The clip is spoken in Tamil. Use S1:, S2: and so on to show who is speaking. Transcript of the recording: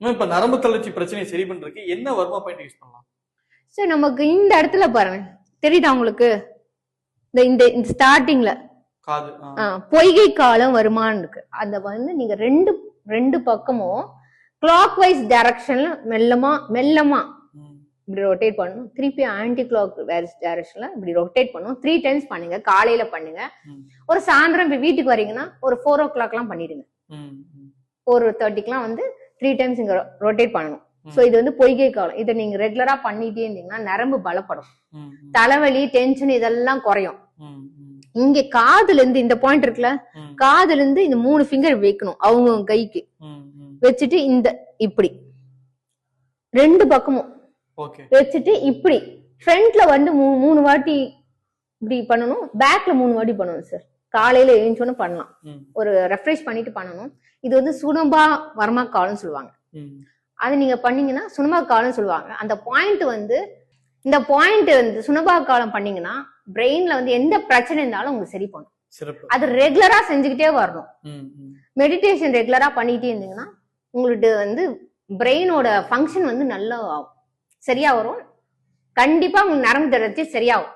S1: இப்ப நரம்பு தளர்ச்சி பிரச்சனையை சரி பண்றதுக்கு என்ன வர்மா பாயிண்ட் யூஸ் பண்ணலாம்?
S2: சார் நமக்கு இந்த இடத்துல பாருங்க, தெரியுதா உங்களுக்கு? இந்த ஸ்டார்டிங்ல
S1: காது
S2: பொய்கை காலம் வருமானு இருக்கு. அத வந்து நீங்க ரெண்டு பக்கமும் கிளாக் வைஸ் டைரக்ஷன்ல மெல்லமா இப்படி ரொட்டேட் பண்ணணும். திருப்பி ஆன்டி கிளாக் வைஸ் டைரக்ஷன்ல இப்படி ரொட்டேட் பண்ணணும். 3 டைம்ஸ் பண்ணுங்க. காலையில பண்ணுங்க. ஒரு சாயந்தரம் இப்ப வீட்டுக்கு வரீங்கன்னா ஒரு 4 o'clock எல்லாம் பண்ணிடுங்க. 4:30 வந்து 3 டைம்ஸ் இங்க ரொட்டேட் பண்ணணும். சோ இது வந்து பொய்கை காலம். இதை நீங்க ரெகுலரா பண்ணிட்டே இருந்தீங்கன்னா நரம்பு பலப்படும், தலைவலி, டென்ஷன் இதெல்லாம் குறையும். இங்க காதுல இருந்து இந்த பாயிண்ட் இருக்குல்ல, காதுல இருந்து இந்த 3 ஃபிங்கர் வைக்கணும் அவங்க கைக்கு வச்சுட்டு இந்த இப்படி 2 பக்கமும் வச்சுட்டு இப்படி ஃப்ரண்ட்ல வந்து 3 வாட்டி இப்படி பண்ணணும், பேக்ல 3 வாட்டி பண்ணணும் சார். காலையில எழுந்தோன்னு பண்ணலாம். ஒரு ரெஃப்ரெஷ் பண்ணிட்டு பண்ணணும். இது வந்து சுனம்பா வர்மா கால்னு சொல்லுவாங்க. அது நீங்க பண்ணீங்கன்னா சுனம்பா கால்னு சொல்லுவாங்க. அந்த பாயிண்ட் வந்து இந்த பாயிண்ட் வந்து சுனம்பா காலம் பண்ணீங்கன்னா பிரெயின்ல வந்து எந்த பிரச்சனை இருந்தாலும் உங்களுக்கு சரி பண்ணும். அது ரெகுலரா செஞ்சுக்கிட்டே வரணும். மெடிடேஷன் ரெகுலரா பண்ணிட்டே இருந்தீங்கன்னா உங்களுக்கு வந்து பிரெயினோட ஃபங்க்ஷன் வந்து நல்லா சரியா வரும். கண்டிப்பா உங்களுக்கு நரம்பு தளர்ச்சி சரியாகும்.